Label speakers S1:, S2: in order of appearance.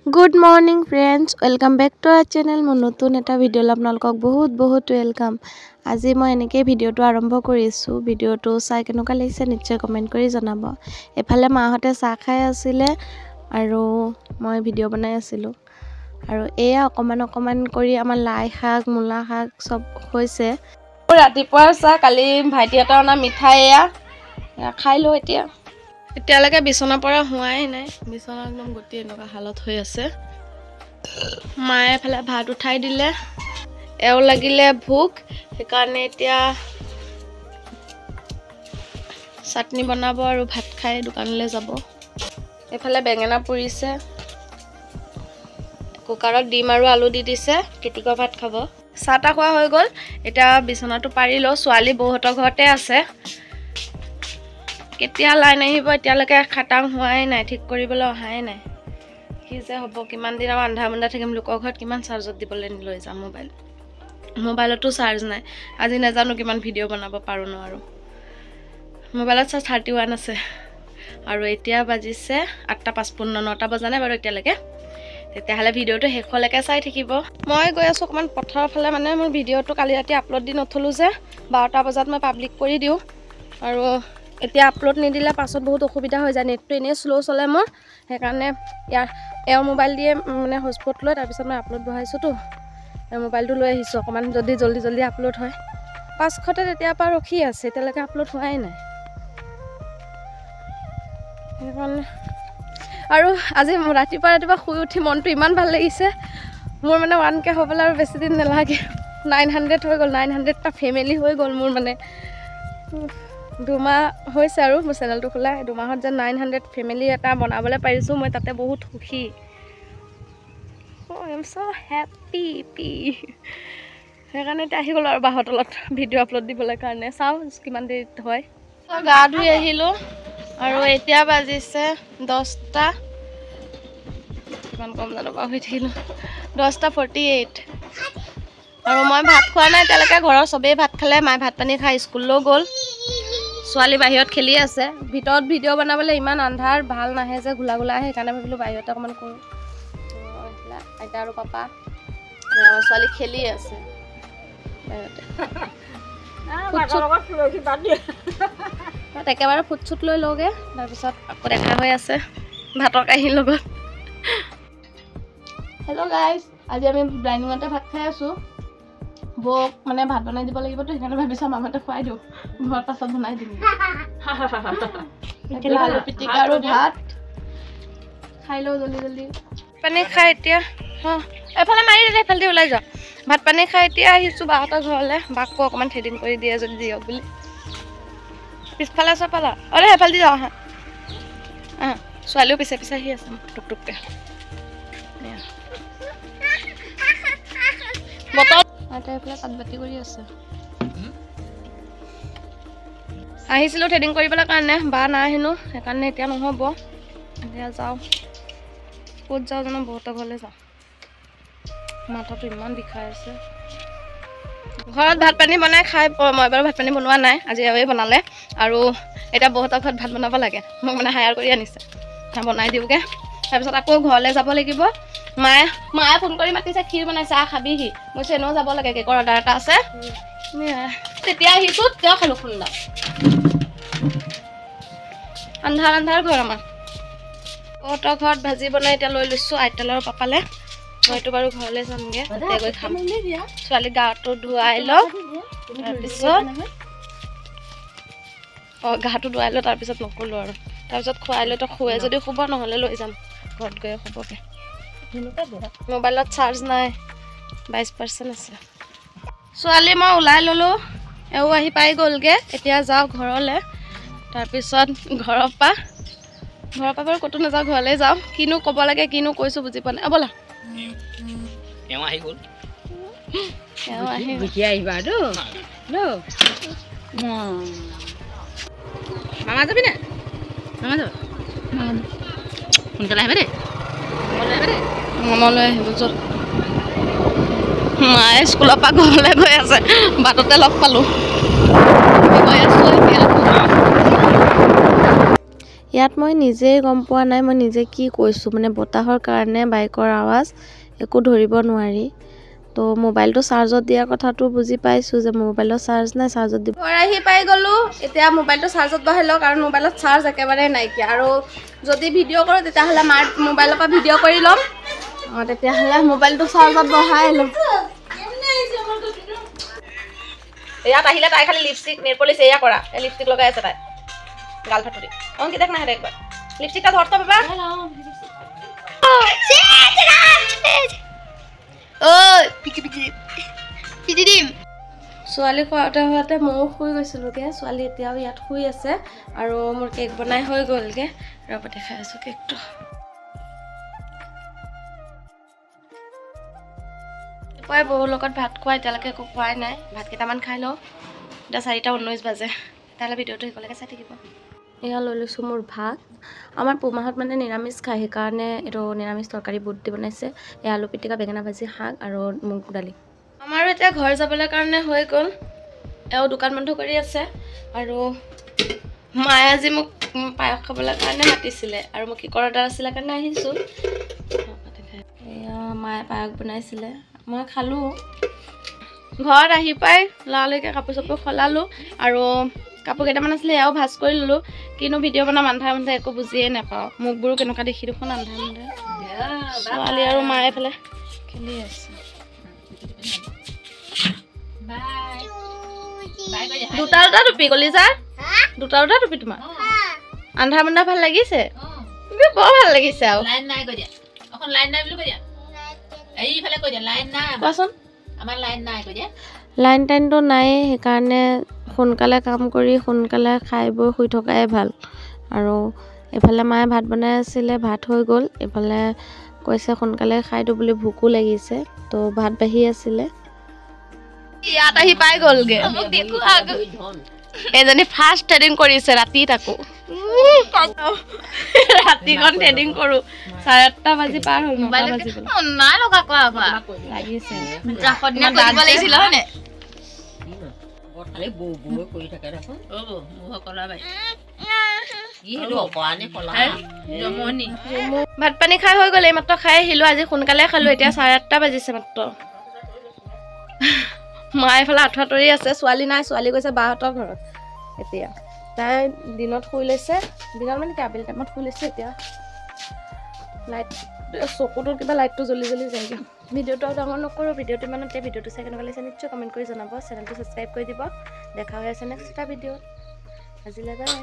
S1: Good morning friends, welcome back to our channel. মই নতুন এটা ভিডিঅ' আপোনালোকক বহুত ওয়েলকাম। আজি মই এনেকৈ ভিডিঅ'টো আৰম্ভ কৰিছো। ভিডিঅ'টো চাই কেনেকুৱা লাগিছে নিশ্চয় কমেন্ট কৰি জনাব। এফালে মাহঁতে চাহ খাই আছিলে আৰু মই ভিডিঅ' বনাই আছিলো। আৰু এয়া অকমান কৰি আমাৰ লাই শাক, মূলা শাক সব হৈছে। ৰাতিপুৱাৰ চাহ কালি ভাইটি এটা অনা মিঠাই এয়া খাই লো এতিয়া। এতিয়ালৈকে বিছনা পৰা হোৱাই নাই। বিছনা একদম গতি এনেকুৱা হালত হৈ আছে। মায়ে এফালে ভাত উঠাই দিলে। এও লাগিলে ভোক, সেইকাৰণে এতিয়া চাটনি বনাব আৰু ভাত খাই দোকানলৈ যাব। এফালে বেঙেনা পুৰিছে, কুকাৰত ডিম আৰু আলু দি দিছে, পিটিকা ভাত খাব। চাহ তা খোৱা হৈ গ'ল। এতিয়া বিছনাটো পাৰি লওঁ। ছোৱালী বৌহঁতৰ ঘৰতে আছে। কেতিয়া লাইন আহিব এতিয়ালৈকে খাটাং হোৱাই নাই, ঠিক কৰিবলৈ অহাই নাই। কি যে হ'ব, কিমান দিন আৰু আন্ধা মুন্ধা থাকিম। লোকৰ ঘৰত কিমান চাৰ্জত দিবলৈ লৈ যাম মোবাইল। মোবাইলতো চাৰ্জ নাই। আজি নাজানো কিমান ভিডিঅ' বনাব পাৰোঁ নোৱাৰো। মোবাইলত চাৰ্জ 31 আছে। আৰু এতিয়া বাজিছে 8:55, 9টা বজা নাই বাৰু এতিয়ালৈকে। তেতিয়াহ'লে ভিডিঅ'টো শেষলৈকে চাই থাকিব। মই গৈ আছোঁ অকণমান পথাৰৰ ফালে, মানে মোৰ ভিডিঅ'টো কালি ৰাতি আপলোড দি নথলোঁ যে 12টা বজাত মই পাব্লিক কৰি দিওঁ। আৰু এতিয়া আপলোড নিদিলে পাছত বহুত অসুবিধা হৈ যায়। নেটটো এনেই শ্ল' চলে মোৰ, সেইকাৰণে এওঁৰ মোবাইল দিয়ে মানে হটস্পট লৈ তাৰপিছত মই আপলোড বহাইছোঁতো। এওঁৰ মোবাইলটো লৈ আহিছোঁ অকণমান, যদি জল্দি আপলোড হয়। 500তে তেতিয়াৰ পৰা ৰখি আছে, এতিয়ালৈকে আপলোড হোৱাই নাই। সেইকাৰণে আৰু আজি ৰাতিপুৱা শুই উঠি মনটো ইমান ভাল লাগিছে। মোৰ মানে 1K হ'বলৈ আৰু বেছি দিন নালাগে। 900 হৈ গ'ল। 900টা ফেমিলি হৈ গ'ল মোৰ। মানে 2 মাহ হৈছে আৰু মোৰ চেনেলটো খোলা। 2 মাহত যে 900 ফেমিলি এটা বনাবলৈ পাৰিছোঁ, মই তাতে বহুত সুখী। I am so' happy. সেইকাৰণে এতিয়া আহি গ'লো আৰু বাহঁৰ তলত ভিডিঅ' আপলোড দিবলৈ কাৰণে। চাওঁ কিমান দেৰিত হয়। গা ধুই আহিলোঁ আৰু এতিয়া বাজিছে 10টা, কিমান কম জানো পাহৰি থাকিলোঁ, 10:48। আৰু মই ভাত খোৱা নাই এতিয়ালৈকে। ঘৰৰ চবেই ভাত খালে। মায়ে ভাত পানী খাই স্কুললৈও গ'ল। ছোৱালী বাহিৰত খেলি আছে। ভিতৰত ভিডিঅ' বনাবলৈ ইমান আন্ধাৰ, ভাল নাহে যে, ঘোলা আহে। সেইকাৰণে ভাবিলোঁ বাহিৰতে অকণমান কৰোঁ। আইতা আৰু পাপা, আমাৰ ছোৱালী খেলি আছে বাহিৰতে। একেবাৰে ফুট লৈ লওঁগৈ, তাৰপিছত আকৌ দেখা হৈ আছে ভাতৰ কাঁহীৰ লগত। হেল্ল' গাইজ, আজি আমি ডাইনিঙতে ভাত খাই আছোঁ। বৌক মানে ভাত বনাই দিব লাগিবতো, সেইকাৰণে ভাবিছোঁ মামাতে খুৱাই দিওঁ, ঘৰত পাছত বনাই দিম। আলু পিটিকা আৰু ভাত খাই লওঁ জল্দি। পানী খাই এতিয়া এফালে মাৰি দিলে, এফালে ওলাই যাওঁ। ভাত পানী খাই এতিয়া আহিছোঁ বাহঁতৰ ঘৰলৈ। বাকো অকণমান থ্ৰেডিং কৰি দিয়ে যদি দিয়ক বুলি। পিছফালে চব পালা অৰে, সেইফালে দি যাওঁ। ছোৱালীও পিছে আহি আছে টুককে। বতল এইফালে কাটবাতি কৰি আছে। আহিছিলোঁ থ্ৰেডিং কৰিবলৈ কাৰণে, বা নাই হেনো, সেইকাৰণে এতিয়া নহ'ব। এতিয়া যাওঁ, ক'ত যাওঁ জানো, বহুতৰ ঘৰলৈ যাওঁ। মাথাটো ইমান বিষাই আছে। ঘৰত ভাত পানী বনাই খাই, মই বাৰু ভাত পানী বনোৱা নাই, আজি এওঁৱে বনালে। আৰু এতিয়া বহুতৰ ঘৰত ভাত বনাব লাগে, মোক মানে হায়াৰ কৰি আনিছে, বনাই দিওঁগৈ। তাৰপিছত আকৌ ঘৰলৈ যাব লাগিব। মায়ে ফোন কৰি মাতিছে, ক্ষীৰ বনাইছে, খাবিহি। মই এনেও যাব লাগে, কেকৰ অৰ্ডাৰ এটা আছে। তেতিয়া আহিছোঁ, তেওঁ খালোঁ খুন্দা। আন্ধাৰ ঘৰ আমাৰ। বহুতৰ ঘৰত ভাজি বনাই এতিয়া লৈ লৈছোঁ আইতালে আৰু পাপালে। মইতো বাৰু ঘৰলৈ যামগৈ, তাতে গৈ খাম। ছোৱালী গাটো ধুৱাই লওঁ, তাৰপিছত গাটো ধুৱাই লওঁ, তাৰপিছত নক'লোঁ আৰু। তাৰপিছত খুৱাই লৈ শুৱে যদি শুব, নহ'লে লৈ যাম ঘৰত গৈ শুবগৈ। মোবাইলত চাৰ্জ নাই, 22% আছে। ছোৱালী মই ওলাই ল'লোঁ, এও আহি পাই গ'লগৈ। এতিয়া যাওঁ ঘৰলৈ। তাৰপিছত ঘৰৰ পৰা বাৰু ক'তো নাযাওঁ, ঘৰলৈ যাওঁ। কিনো ক'ব লাগে, কিনো কৈছোঁ বুজি পোৱা নাই। ব'লা। আহি গ'ল। মামা যাবি নে? মামা যাব সোনকালে আহিবা দেই। মামালৈ আহিব য'ত। মায়ে স্কুলৰ পৰা ঘৰলৈ গৈ আছে, বাটতে লগ পালোঁ। গৈ আছোঁ এতিয়া। ইয়াত মই নিজেই গম পোৱা নাই মই নিজে কি কৈছোঁ মানে বতাহৰ কাৰণে বাইকৰ আৱাজ একো ধৰিব নোৱাৰি তো মোবাইলটো চাৰ্জত দিয়াৰ কথাটো বুজি পাইছোঁ যে মোবাইলৰ চাৰ্জ নাই চাৰ্জত দিব আহি পাই গ'লোঁ এতিয়া মোবাইলটো চাৰ্জত বহাই লওঁ কাৰণ মোবাইলত চাৰ্জ একেবাৰে নাইকিয়া আৰু যদি ভিডিঅ' কৰোঁ তেতিয়াহ'লে মাৰ মোবাইলৰ পৰা ভিডিঅ' কৰি ল'ম তেতিয়াহ'লে মোবাইলটো চাৰ্জত বহাই ল'ম ইয়াত আহিলে তাই খালি লিপষ্টিক নেল পলিচ এয়া কৰা এই লিপষ্টিক লগাই আছে তাই গাল ফাটুৰি অংকিতাক নাহে একবাৰ লিপষ্টিকটা ধৰতে পাবা ছোৱালী শুৱাতে ময়ো শুই গৈছিলোঁগৈ ছোৱালী এতিয়াও ইয়াত শুই আছে আৰু মোৰ কেক বনাই হৈ গ'লগৈ ৰ'ব দেখাই আছোঁ কেকটো পুৱাই বহুৰ লগত ভাত খোৱা এতিয়ালৈকে একো খোৱাই নাই ভাত কেইটামান খাই লওঁ এতিয়া 4:19 বাজে তেতিয়াহ'লে ভিডিঅ'টো শেষলৈকে চাই থাকিব এয়া লৈ লৈছোঁ মোৰ ভাত আমাৰ পুমাহত মানে নিৰামিষ খায় সেইকাৰণে এইটো নিৰামিষ তৰকাৰী বুট দি বনাইছে এই আলু পিটিকা বেঙেনা ভাজি শাক আৰু মগু দালি আমাৰো এতিয়া ঘৰ যাবলৈ কাৰণে হৈ গ'ল এওঁ দোকান বন্ধ কৰি আছে আৰু মায়ে আজি মোক পায়স খাবলৈ কাৰণে মাতিছিলে আৰু মোক কেকৰ অৰ্ডাৰ আছিলে কাৰণে আহিছোঁ এয়া মায়ে পায়স বনাইছিলে মই খালোঁ ঘৰত আহি পাই লৰালৰিকৈ কাপোৰ চাপোৰ সলালোঁ আৰু কাপোৰ কেইটামান আছিলে এয়াও ভাজ কৰি ল'লোঁ কিন্তু ভিডিঅ' বনাম আন্ধাৰ একো বুজিয়ে নাপাওঁ মুখবোৰো কেনেকুৱা দেখি দেখোন আন্ধাৰ ছোৱালী আৰু মায়ে এইফালে খেলি আছে দুটা টুপি গলি যা দুটা টুপি তোমাৰ আন্ধাৰ মুন্ধাৰ ভাল লাগিছে বৰ ভাল লাগিছে আৰু কোৱাচোন লাইন টাইনটো নাই সেইকাৰণে সোনকালে কাম কৰি সোনকালে খাই বৈ শুই থকাই ভাল আৰু এইফালে মায়ে ভাত বনাই আছিলে ভাত হৈ গ'ল এইফালে কৈছে সোনকালে খাই দিওঁ বুলি ভোকো লাগিছে তো ভাত বাঢ়ি আছিলে ইয়াত আহি পাই গ'লগে এজনী ফাৰ্ষ্ট থ্ৰেডিং কৰিছে ৰাতি তাকো ৰাতিখন থ্ৰেডিং কৰোঁ 8:30 বাজি পাৰ হ'ল লাগিছে ভাত পানী খাই হৈ গ'ল এইমাত্ৰ খাই আহিলোঁ আজি সোনকালে খালোঁ এতিয়া 8:30 বাজিছে মাত্ৰ মায়ে এইফালে আঁঠুৱা তৰি আছে ছোৱালী নাই ছোৱালী গৈছে বাহঁতৰ ঘৰত এতিয়া তাই দিনত শুই লৈছে দিনত মানে কি আবেলি টাইমত শুই লৈছে এতিয়া লাইট চকুটোৰ কিবা লাইটটো জ্বলি যায়গৈ ভিডিঅ'টো আৰু ডাঙৰ নকৰোঁ ভিডিঅ'টো ইমানতে ভিডিঅ'টো চাই কেনেকুৱা লাগিছে নিশ্চয় কমেণ্ট কৰি জনাব চেনেলটো ছাবস্ক্ৰাইব কৰি দিব দেখা হৈ আছে নেক্সট এটা ভিডিঅ'ত আজিলৈ বাই